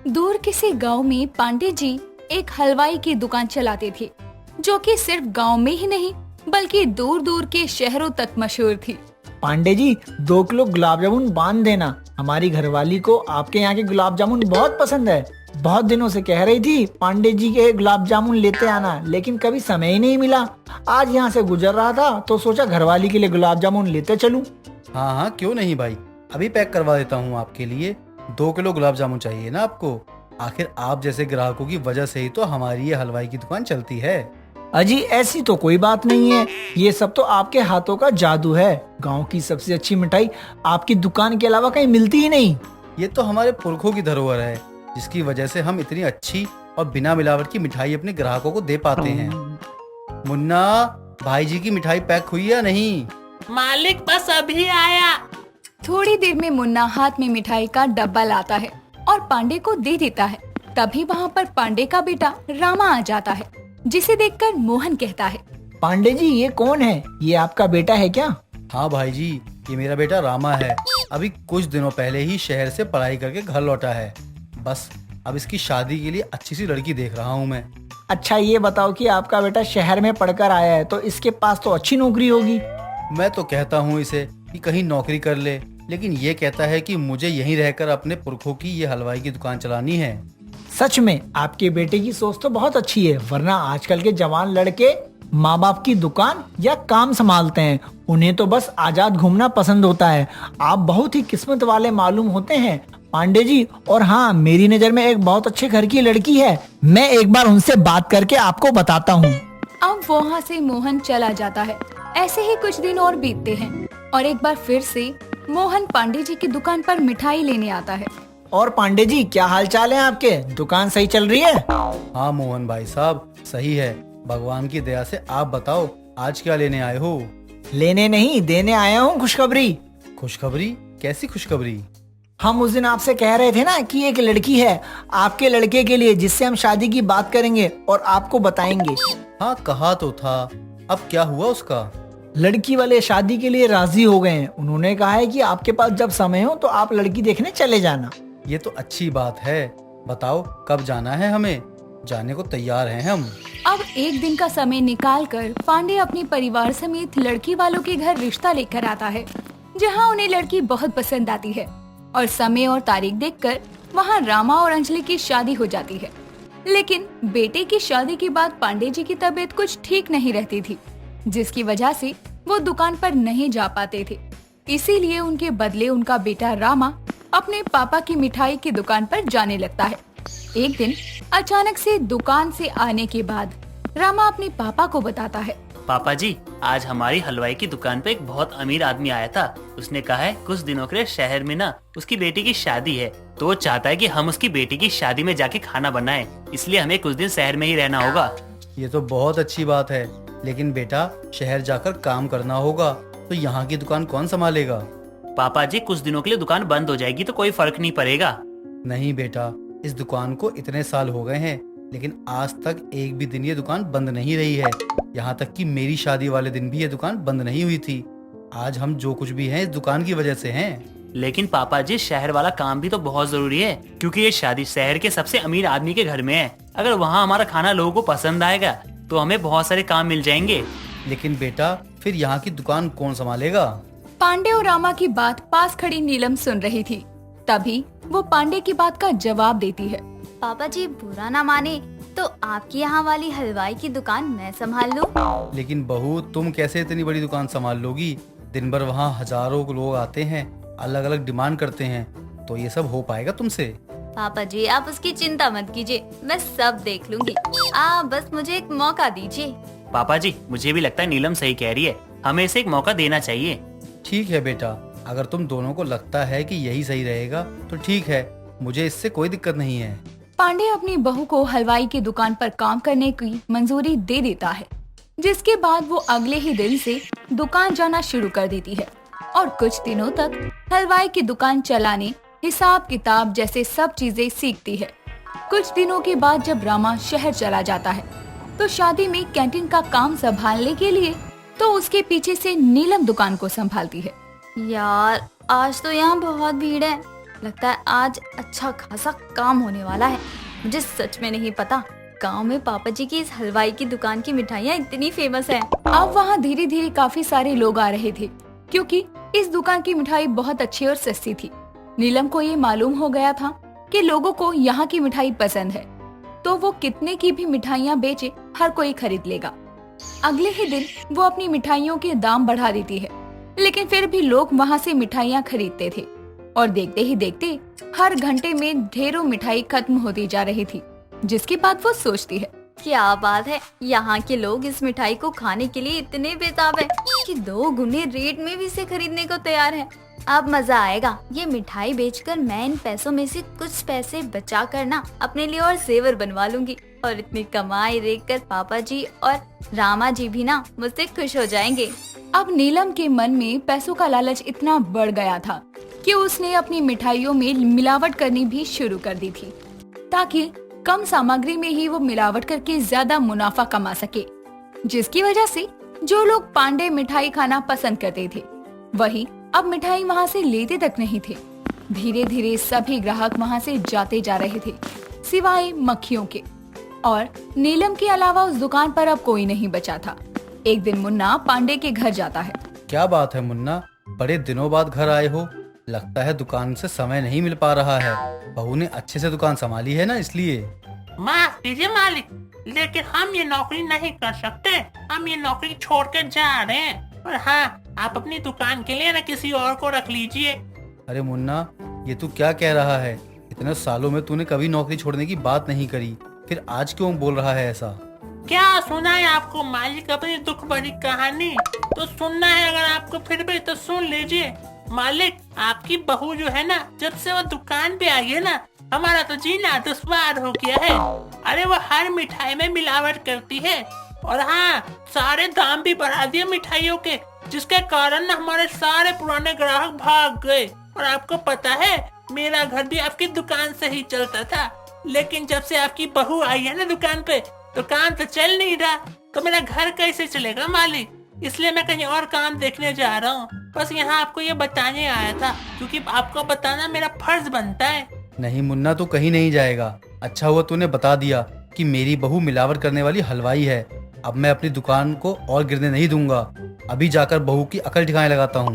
दूर किसी गांव में पांडे जी एक हलवाई की दुकान चलाते थे, जो कि सिर्फ गांव में ही नहीं बल्कि दूर दूर के शहरों तक मशहूर थी। पांडे जी 2 किलो गुलाब जामुन बांध देना। हमारी घरवाली को आपके यहाँ के गुलाब जामुन बहुत पसंद है। बहुत दिनों से कह रही थी पांडे जी के गुलाब जामुन लेते आना, लेकिन कभी समय ही नहीं मिला। आज यहाँ से गुजर रहा था तो सोचा घरवाली के लिए गुलाब जामुन लेते चलूं। हाँ हाँ, क्यों नहीं भाई, अभी पैक करवा देता हूँ आपके लिए। 2 किलो गुलाब जामुन चाहिए ना आपको? आखिर आप जैसे ग्राहकों की वजह से ही तो हमारी ये हलवाई की दुकान चलती है। अजी ऐसी तो कोई बात नहीं है, ये सब तो आपके हाथों का जादू है। गांव की सबसे अच्छी मिठाई आपकी दुकान के अलावा कहीं मिलती ही नहीं। ये तो हमारे पुरखों की धरोहर है, जिसकी वजह से हम इतनी अच्छी और बिना मिलावट की मिठाई अपने ग्राहकों को दे पाते हैं। मुन्ना, भाई जी की मिठाई पैक हुई या नहीं? मालिक बस अभी आया। थोड़ी देर में मुन्ना हाथ में मिठाई का डब्बा लाता है और पांडे को दे देता है। तभी वहाँ पर पांडे का बेटा रामा आ जाता है, जिसे देखकर मोहन कहता है, पांडे जी ये कौन है? ये आपका बेटा है क्या? हाँ भाई जी, ये मेरा बेटा रामा है। अभी कुछ दिनों पहले ही शहर से पढ़ाई करके घर लौटा है। बस अब इसकी शादी के लिए अच्छी सी लड़की देख रहा हूँ मैं। अच्छा ये बताओ कि आपका बेटा शहर में पढ़कर आया है तो इसके पास तो अच्छी नौकरी होगी। मैं तो कहता हूँ इसे कि कहीं नौकरी कर ले, लेकिन ये कहता है कि मुझे यहीं रहकर अपने पुरखों की ये हलवाई की दुकान चलानी है। सच में आपके बेटे की सोच तो बहुत अच्छी है, वरना आजकल के जवान लड़के माँ बाप की दुकान या काम संभालते हैं। उन्हें तो बस आजाद घूमना पसंद होता है। आप बहुत ही किस्मत वाले मालूम होते हैं पांडे जी। और हाँ, मेरी नजर में एक बहुत अच्छे घर की लड़की है, मैं एक बार उनसे बात करके आपको बताता हूँ। अब वहाँ से मोहन चला जाता है। ऐसे ही कुछ दिन और बीतते हैं और एक बार फिर से मोहन पांडे जी की दुकान पर मिठाई लेने आता है। और पांडे जी क्या हाल चाल है आपके? दुकान सही चल रही है? हाँ मोहन भाई साहब, सही है, भगवान की दया से। आप बताओ आज क्या लेने आए हो? लेने नहीं देने आया हूँ खुशखबरी। खुशखबरी? कैसी खुशखबरी? हम उस दिन आपसे कह रहे थे ना कि एक लड़की है आपके लड़के के लिए, जिससे हम शादी की बात करेंगे और आपको बताएंगे। हाँ कहा तो था, अब क्या हुआ उसका? लड़की वाले शादी के लिए राजी हो गए हैं। उन्होंने कहा है कि आपके पास जब समय हो तो आप लड़की देखने चले जाना। ये तो अच्छी बात है। बताओ कब जाना है? हमें जाने को तैयार हैं हम। अब एक दिन का समय निकालकर पांडे अपने परिवार समेत लड़की वालों के घर रिश्ता लेकर आता है, जहां उन्हें लड़की बहुत पसंद आती है। और समय और तारीख देखकर वहां रामा और अंजलि की शादी हो जाती है। लेकिन बेटे की शादी के बाद पांडे जी की तबीयत कुछ ठीक नहीं रहती थी, जिसकी वजह से वो दुकान पर नहीं जा पाते थे। इसीलिए उनके बदले उनका बेटा रामा अपने पापा की मिठाई की दुकान पर जाने लगता है। एक दिन अचानक से दुकान से आने के बाद रामा अपने पापा को बताता है, पापा जी, आज हमारी हलवाई की दुकान पे एक बहुत अमीर आदमी आया था। उसने कहा है कुछ दिनों के लिए शहर में ना उसकी बेटी की शादी है, तो वो चाहता है कि हम उसकी बेटी की शादी में जाके खाना बनाएं। इसलिए हमें कुछ दिन शहर में ही रहना होगा। ये तो बहुत अच्छी बात है, लेकिन बेटा शहर जाकर काम करना होगा, तो यहाँ की दुकान कौन संभालेगा? पापा जी, कुछ दिनों के लिए दुकान बंद हो जाएगी तो कोई फर्क नहीं पड़ेगा। नहीं बेटा, इस दुकान को इतने साल हो गए हैं, लेकिन आज तक एक भी दिन ये दुकान बंद नहीं रही है। यहाँ तक कि मेरी शादी वाले दिन भी ये दुकान बंद नहीं हुई थी। आज हम जो कुछ भी हैं इस दुकान की वजह से हैं। लेकिन पापा जी, शहर वाला काम भी तो बहुत जरूरी है, क्योंकि ये शादी शहर के सबसे अमीर आदमी के घर में है। अगर वहाँ हमारा खाना लोगों को पसंद आएगा तो हमें बहुत सारे काम मिल जाएंगे। लेकिन बेटा फिर यहाँ की दुकान कौन संभालेगा? पांडे और रामा की बात पास खड़ी नीलम सुन रही थी। तभी वो पांडे की बात का जवाब देती है, पापा जी बुरा ना माने तो आपकी यहाँ वाली हलवाई की दुकान मैं संभाल लूं। लेकिन बहू, तुम कैसे इतनी बड़ी दुकान संभाल लोगी? दिन भर वहाँ हजारों लोग आते हैं, अलग अलग डिमांड करते हैं, तो ये सब हो पाएगा तुमसे? पापा जी आप उसकी चिंता मत कीजिए, मैं सब देख लूंगी। आप बस मुझे एक मौका दीजिए। पापा जी, मुझे भी लगता है नीलम सही कह रही है, हमें इसे एक मौका देना चाहिए। ठीक है बेटा, अगर तुम दोनों को लगता है कि यही सही रहेगा तो ठीक है, मुझे इससे कोई दिक्कत नहीं है। पांडे अपनी बहू को हलवाई की दुकान पर काम करने की मंजूरी दे देता है, जिसके बाद वो अगले ही दिन से दुकान जाना शुरू कर देती है और कुछ दिनों तक हलवाई की दुकान चलाने, हिसाब किताब जैसे सब चीजें सीखती है। कुछ दिनों के बाद जब रामा शहर चला जाता है तो शादी में कैंटीन का काम संभालने के लिए तो उसके पीछे से नीलम दुकान को संभालती है। यार आज तो यहाँ बहुत भीड़ है, लगता है आज अच्छा खासा काम होने वाला है। मुझे सच में नहीं पता गांव में पापा जी की इस हलवाई की दुकान की मिठाइयाँ इतनी फेमस हैं। अब वहाँ धीरे धीरे काफी सारे लोग आ रहे थे क्योंकि इस दुकान की मिठाई बहुत अच्छी और सस्ती थी। नीलम को ये मालूम हो गया था कि लोगों को यहाँ की मिठाई पसंद है, तो वो कितने की भी मिठाइयाँ बेचे हर कोई खरीद लेगा। अगले ही दिन वो अपनी मिठाइयों के दाम बढ़ा देती है, लेकिन फिर भी लोग वहाँ से मिठाइयाँ खरीदते थे और देखते ही देखते हर घंटे में ढेरों मिठाई खत्म होती जा रही थी। जिसके बाद वो सोचती है, क्या बात है, यहाँ के लोग इस मिठाई को खाने के लिए इतने बेताब हैं कि 2 गुने रेट में भी इसे खरीदने को तैयार है। अब मजा आएगा। ये मिठाई बेचकर मैं इन पैसों में से कुछ पैसे बचा कर ना अपने लिए और जेवर बनवा लूंगी, और इतनी कमाई देखकर पापा जी और रामा जी भी ना मुझसे खुश हो जाएंगे। अब नीलम के मन में पैसों का लालच इतना बढ़ गया था कि उसने अपनी मिठाइयों में मिलावट करनी भी शुरू कर दी थी, ताकि कम सामग्री में ही वो मिलावट करके ज्यादा मुनाफा कमा सके। जिसकी वजह से जो लोग पांडे मिठाई खाना पसंद करते थे, वही अब मिठाई वहाँ से लेते तक नहीं थे। धीरे धीरे सभी ग्राहक वहाँ से जाते जा रहे थे, सिवाय मक्खियों के। और नीलम के अलावा उस दुकान पर अब कोई नहीं बचा था। एक दिन मुन्ना पांडे के घर जाता है। क्या बात है मुन्ना, बड़े दिनों बाद घर आए हो। लगता है दुकान से समय नहीं मिल पा रहा है। बहू ने अच्छे से दुकान संभाली है ना, इसलिए। माफ कीजिए मालिक, लेकिन हम ये नौकरी नहीं कर सकते। हम ये नौकरी छोड़ कर जा रहे हैं। और हाँ, आप अपनी दुकान के लिए ना किसी और को रख लीजिए। अरे मुन्ना, ये तू क्या कह रहा है? इतने सालों में तूने कभी नौकरी छोड़ने की बात नहीं करी, फिर आज क्यों बोल रहा है ऐसा? क्या सुना है आपको मालिक अपनी दुख भरी कहानी? तो सुनना है अगर आपको फिर भी तो सुन लीजिए। मालिक, आपकी बहू जो है ना, जब से वो दुकान पे आई है ना, हमारा तो जीना दुश्वार हो गया है। अरे वो हर मिठाई में मिलावट करती है, और हाँ, सारे दाम भी बढ़ा दिए मिठाइयों के, जिसके कारण ना हमारे सारे पुराने ग्राहक भाग गए। और आपको पता है, मेरा घर भी आपकी दुकान से ही चलता था, लेकिन जब से आपकी बहू आई है ना दुकान पे, दुकान तो चल नहीं रहा, तो मेरा घर कैसे चलेगा मालिक? इसलिए मैं कहीं और काम देखने जा रहा हूँ। बस यहाँ आपको ये बताने आया था, क्योंकि आपको बताना मेरा फर्ज बनता है। नहीं मुन्ना, तू कहीं नहीं जाएगा। अच्छा हुआ तूने बता दिया कि मेरी बहू मिलावट करने वाली हलवाई है। अब मैं अपनी दुकान को और गिरने नहीं दूंगा। अभी जाकर बहू की अकल ठिकाने लगाता हूँ।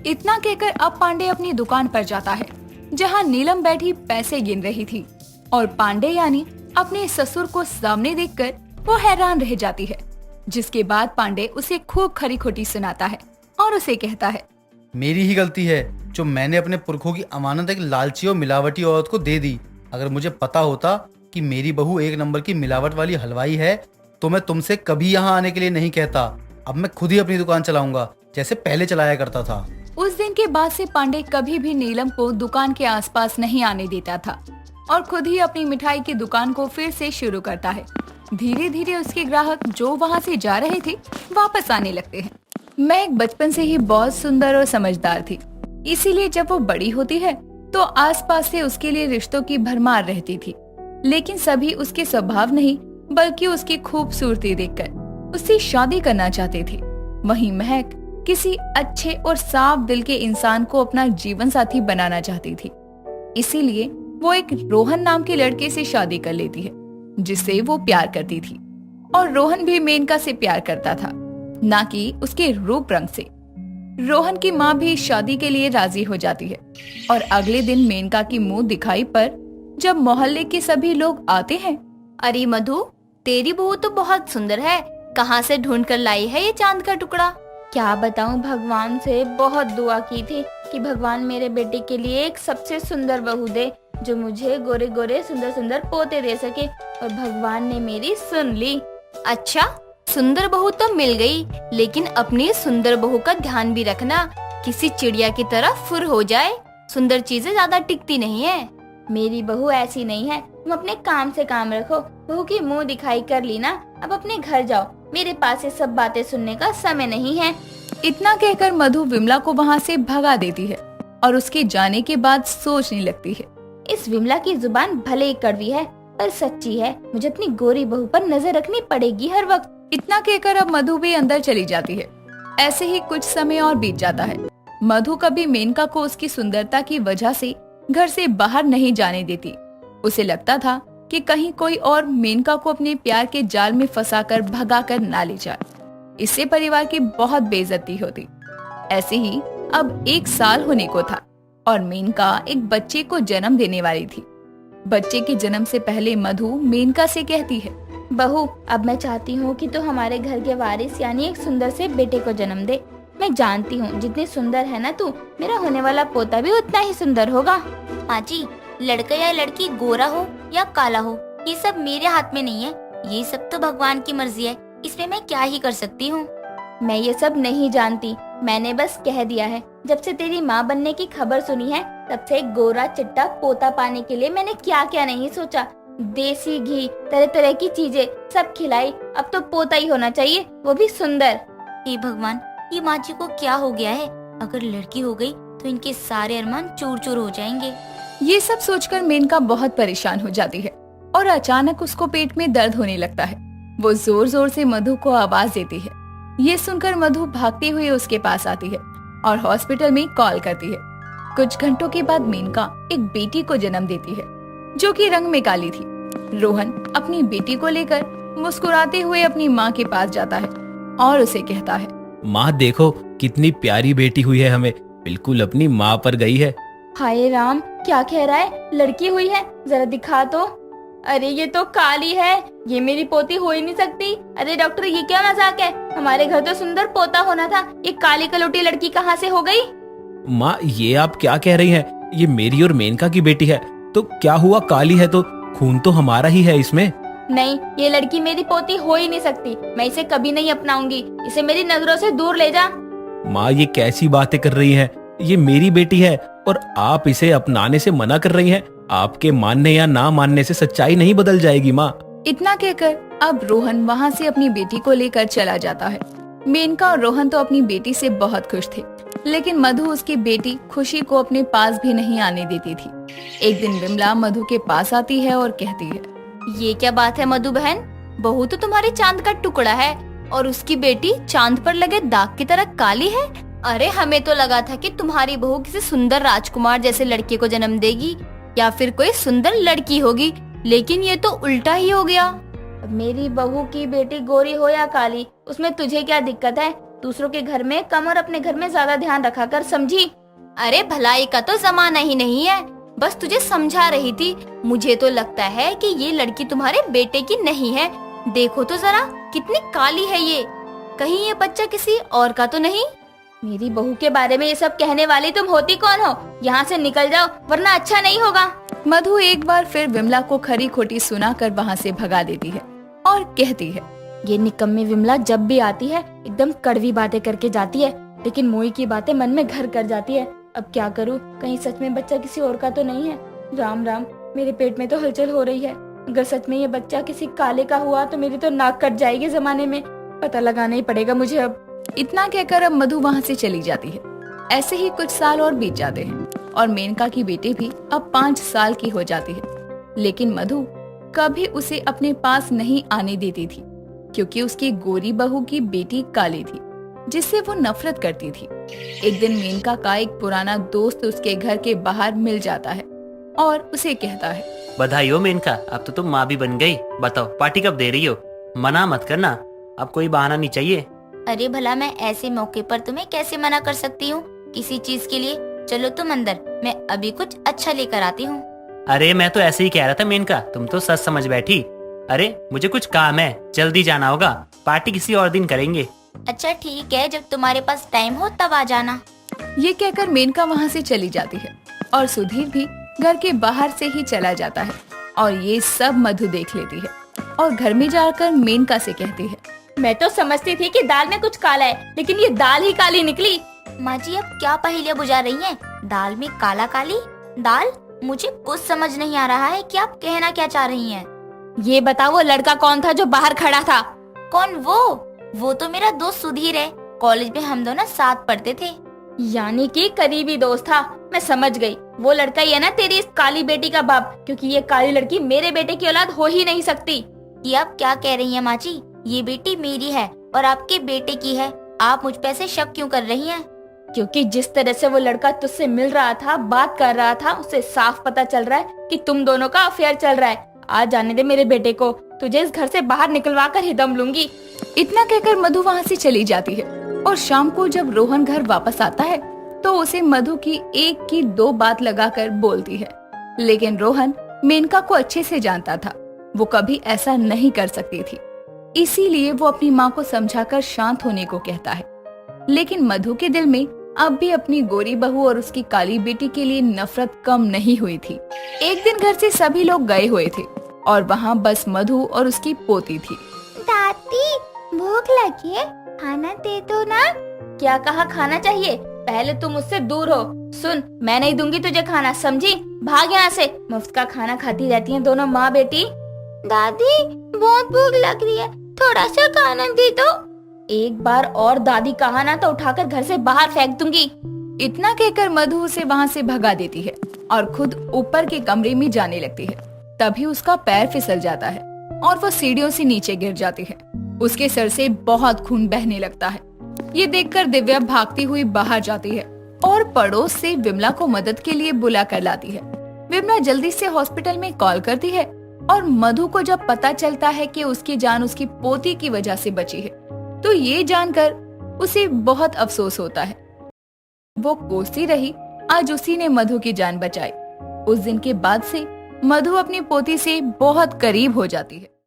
इतना कहकर अब पांडे अपनी दुकान पर जाता है, जहाँ नीलम बैठी पैसे गिन रही थी। और पांडे यानी अपने ससुर को सामने देखकर वो हैरान रह जाती है। जिसके बाद पांडे उसे खूब खरी खोटी सुनाता है और उसे कहता है, मेरी ही गलती है जो मैंने अपने पुरखों की अमानत एक लालची और मिलावटी औरत को दे दी। अगर मुझे पता होता कि मेरी बहू 1 नंबर की मिलावट वाली हलवाई है, तो मैं तुमसे कभी यहाँ आने के लिए नहीं कहता। अब मैं खुद ही अपनी दुकान चलाऊंगा, जैसे पहले चलाया करता था। उस दिन के बाद से पांडे कभी भी नीलम को दुकान के आसपास नहीं आने देता था और खुद ही अपनी मिठाई की दुकान को फिर से शुरू करता है। धीरे धीरे उसके ग्राहक जो वहाँ से जा रहे थे वापस आने लगते हैं। मैं बचपन से ही बहुत सुंदर और समझदार थी, इसीलिए जब वो बड़ी होती है तो आसपास से उसके लिए रिश्तों की भरमार रहती थी। लेकिन सभी उसके स्वभाव नहीं बल्कि उसकी खूबसूरती देखकर उससे शादी करना चाहते थे। वहीं महक किसी अच्छे और साफ दिल के इंसान को अपना जीवन साथी बनाना चाहती थी। इसीलिए वो एक रोहन नाम के लड़के से शादी कर लेती है, जिससे वो प्यार करती थी। और रोहन भी मेनका से प्यार करता था, ना कि उसके रूप रंग से। रोहन की माँ भी शादी के लिए राजी हो जाती है। और अगले दिन मेनका की मुंह दिखाई पर जब मोहल्ले के सभी लोग आते हैं, अरे मधु, तेरी बहू तो बहुत सुंदर है। कहाँ से ढूंढ कर लाई है ये चांद का टुकड़ा? क्या बताऊं, भगवान से बहुत दुआ की थी कि भगवान मेरे बेटे के लिए एक सबसे सुंदर बहू दे, जो मुझे गोरे गोरे सुंदर सुंदर पोते दे सके। और भगवान ने मेरी सुन ली। अच्छा, सुंदर बहू तो मिल गई, लेकिन अपनी सुंदर बहू का ध्यान भी रखना, किसी चिड़िया की तरह फुर हो जाए। सुंदर चीजें ज्यादा टिकती नहीं है। मेरी बहू ऐसी नहीं है। तुम अपने काम से काम रखो। बहू की मुंह दिखाई कर ली ना, अब अपने घर जाओ। मेरे पास ये सब बातें सुनने का समय नहीं है। इतना कहकर मधु विमला को वहाँ से भगा देती है और उसके जाने के बाद सोचने लगती है, इस विमला की जुबान भले ही कड़वी है पर सच्ची है। मुझे अपनी गोरी बहू पर नजर रखनी पड़ेगी हर वक्त। इतना कहकर अब मधु भी अंदर चली जाती है। ऐसे ही कुछ समय और बीत जाता है। मधु कभी मेनका को उसकी सुंदरता की वजह से घर से बाहर नहीं जाने देती। उसे लगता था कि कहीं कोई और मेनका को अपने प्यार के जाल में फंसाकर भगाकर ना ले जाए। इससे परिवार की बहुत बेइज्जती होती। ऐसे ही अब 1 साल होने को था और मेनका एक बच्चे को जन्म देने वाली थी। बच्चे के जन्म से पहले मधु मेनका से कहती है, बहू, अब मैं चाहती हूँ कि तू हमारे घर के वारिस यानी एक सुंदर से बेटे को जन्म दे। मैं जानती हूँ जितनी सुंदर है ना तू, मेरा होने वाला पोता भी उतना ही सुंदर होगा। माँ जी, लड़का या लड़की गोरा हो या काला हो, ये सब मेरे हाथ में नहीं है। ये सब तो भगवान की मर्जी है, इसमें मैं क्या ही कर सकती हूँ। मैं ये सब नहीं जानती, मैंने बस कह दिया है। जब से तेरी माँ बनने की खबर सुनी है तब से गोरा चिट्टा पोता पाने के लिए मैंने क्या क्या नहीं सोचा। देसी घी, तरह तरह की चीजें सब खिलाई। अब तो पोता ही होना चाहिए, वो भी सुंदर। हे भगवान, ये माँ जी को क्या हो गया है? अगर लड़की हो गई तो इनके सारे अरमान चूर चूर हो जाएंगे। ये सब सोचकर मेनका बहुत परेशान हो जाती है और अचानक उसको पेट में दर्द होने लगता है। वो जोर जोर से मधु को आवाज देती है। ये सुनकर मधु भागते हुए उसके पास आती है और हॉस्पिटल में कॉल करती है। कुछ घंटों के बाद मेनका एक बेटी को जन्म देती है जो कि रंग में काली थी। रोहन अपनी बेटी को लेकर मुस्कुराते हुए अपनी माँ के पास जाता है और उसे कहता है, माँ देखो कितनी प्यारी बेटी हुई है हमें, बिल्कुल अपनी माँ पर गई है। हाय राम, क्या कह रहा है? लड़की हुई है? जरा दिखा तो। अरे ये तो काली है, ये मेरी पोती हो ही नहीं सकती। अरे डॉक्टर, ये क्या मजाक है? हमारे घर तो सुंदर पोता होना था, ये काली कलोटी लड़की कहाँ से हो गई? माँ ये आप क्या कह रही हैं? ये मेरी और मेनका की बेटी है। तो क्या हुआ, काली है तो खून तो हमारा ही है इसमें। नहीं, ये लड़की मेरी पोती हो ही नहीं सकती। मैं इसे कभी नहीं अपनाऊंगी। इसे मेरी नजरों से दूर ले जा। माँ ये कैसी बातें कर रही हैं? ये मेरी बेटी है और आप इसे अपनाने से मना कर रही हैं। आपके मानने या ना मानने से सच्चाई नहीं बदल जाएगी माँ। इतना कहकर अब रोहन वहाँ से अपनी बेटी को लेकर चला जाता है। मेनका और रोहन तो अपनी बेटी से बहुत खुश थे, लेकिन मधु उसकी बेटी खुशी को अपने पास भी नहीं आने देती थी। एक दिन विमला मधु के पास आती है और कहती है, ये क्या बात है मधु बहन? बहू तो तुम्हारी चांद का टुकड़ा है और उसकी बेटी चांद पर लगे दाग की तरह काली है। अरे हमें तो लगा था कि तुम्हारी बहू किसी सुंदर राजकुमार जैसे लड़के को जन्म देगी या फिर कोई सुंदर लड़की होगी, लेकिन ये तो उल्टा ही हो गया। मेरी बहू की बेटी गोरी हो या काली, उसमें तुझे क्या दिक्कत है? दूसरों के घर में कम और अपने घर में ज्यादा ध्यान रखा कर, समझी? अरे भलाई का तो जमाना ही नहीं है, बस तुझे समझा रही थी। मुझे तो लगता है कि ये लड़की तुम्हारे बेटे की नहीं है। देखो तो जरा कितनी काली है ये, कहीं ये बच्चा किसी और का तो नहीं? मेरी बहू के बारे में ये सब कहने वाली तुम होती कौन हो? यहाँ से निकल जाओ वरना अच्छा नहीं होगा। मधु एक बार फिर विमला को खरी खोटी सुनाकर वहाँ से भगा देती है और कहती है, ये निकम्मी विमला जब भी आती है एकदम कड़वी बातें करके जाती है, लेकिन मोई की बातें मन में घर कर जाती है। अब क्या करूँ, कहीं सच में बच्चा किसी और का तो नहीं है? राम राम, मेरे पेट में तो हलचल हो रही है। अगर सच में ये बच्चा किसी काले का हुआ तो मेरी तो नाक कट जाएगी जमाने में। पता लगाना ही पड़ेगा मुझे अब। इतना कहकर अब मधु वहाँ से चली जाती है। ऐसे ही कुछ साल और बीत जाते हैं और मेनका की बेटी भी अब 5 साल की हो जाती है, लेकिन मधु कभी उसे अपने पास नहीं आने देती थी क्योंकि उसकी गोरी बहू की बेटी काली थी जिससे वो नफरत करती थी। एक दिन मेनका का एक पुराना दोस्त उसके घर के बाहर मिल जाता है और उसे कहता है, बधाई हो मेनका, अब तो तुम माँ भी बन गई। बताओ पार्टी कब दे रही हो? मना मत करना, अब कोई बहाना नहीं चाहिए। अरे भला मैं ऐसे मौके पर तुम्हें कैसे मना कर सकती हूँ किसी चीज के लिए? चलो तुम अंदर, मैं अभी कुछ अच्छा लेकर आती हूँ। अरे मैं तो ऐसे ही कह रहा था मेनका, तुम तो सच समझ बैठी। अरे मुझे कुछ काम है, जल्दी जाना होगा, पार्टी किसी और दिन करेंगे। अच्छा ठीक है, जब तुम्हारे पास टाइम हो तब आ जाना। ये कहकर मेनका वहाँ से चली जाती है और सुधीर भी घर के बाहर से ही चला जाता है और ये सब मधु देख लेती है और घर में जाकर मेनका से कहती है, मैं तो समझती थी कि दाल में कुछ काला है, लेकिन ये दाल ही काली निकली। माँ जी अब क्या पहेलियाँ बुझा रही हैं? दाल में काला काली दाल? मुझे कुछ समझ नहीं आ रहा है कि आप कहना क्या चाह रही हैं। ये बताओ वो लड़का कौन था जो बाहर खड़ा था? कौन वो तो मेरा दोस्त सुधीर है, कॉलेज में हम दोनों साथ पढ़ते थे। यानी कि करीबी दोस्त था। मैं समझ गई, वो लड़का ही है ना तेरी इस काली बेटी का बाप, क्योंकि ये काली लड़की मेरे बेटे की औलाद हो ही नहीं सकती। ये आप क्या कह रही हैं माँ जी? ये बेटी मेरी है और आपके बेटे की है, आप मुझ पे ऐसे शक क्यों कर रही हैं? क्योंकि जिस तरह से वो लड़का तुझसे मिल रहा था, बात कर रहा था, उससे साफ पता चल रहा है कि तुम दोनों का अफेयर चल रहा है। आज जाने दे मेरे बेटे को, तुझे इस घर से बाहर निकलवा कर ही दम लूंगी। इतना कहकर मधु वहाँ से चली जाती है और शाम को जब रोहन घर वापस आता है तो उसे मधु की एक की दो बात लगाकर बोलती है। लेकिन रोहन मेनका को अच्छे से जानता था, वो कभी ऐसा नहीं कर सकती थी। इसीलिए वो अपनी माँ को समझाकर शांत होने को कहता है। लेकिन मधु के दिल में अब भी अपनी गोरी बहू और उसकी काली बेटी के लिए नफरत कम नहीं हुई थी। एक दिन घर से सभी लोग गए हुए थे और वहाँ बस मधु और उसकी पोती थी। दादी, भूख लगी है, खाना दे दो ना। क्या कहा खाना चाहिए? पहले तुम मुझसे दूर हो। सुन, मैं नहीं दूंगी तुझे खाना, समझी? भाग यहाँ से। मुफ्त का खाना खाती रहती हैं दोनों माँ बेटी। दादी, बहुत भूख लग रही है, थोड़ा सा खाना दे दो। एक बार और दादी कहा ना तो उठाकर घर से बाहर फेंक दूंगी। इतना कहकर मधु उसे वहाँ से भगा देती है और खुद ऊपर के कमरे में जाने लगती है। तभी उसका पैर फिसल जाता है और वो सीढ़ियों से नीचे गिर जाती है। उसके सर से बहुत खून बहने लगता है। ये देखकर दिव्या भागती हुई बाहर जाती है और पड़ोस से विमला को मदद के लिए बुला कर लाती है। विमला जल्दी से हॉस्पिटल में कॉल करती है और मधु को जब पता चलता है कि उसकी जान उसकी पोती की वजह से बची है तो ये जानकर उसे बहुत अफसोस होता है। वो कोसती रही, आज उसी ने मधु की जान बचाई। उस दिन के बाद से मधु अपनी पोती से बहुत करीब हो जाती है।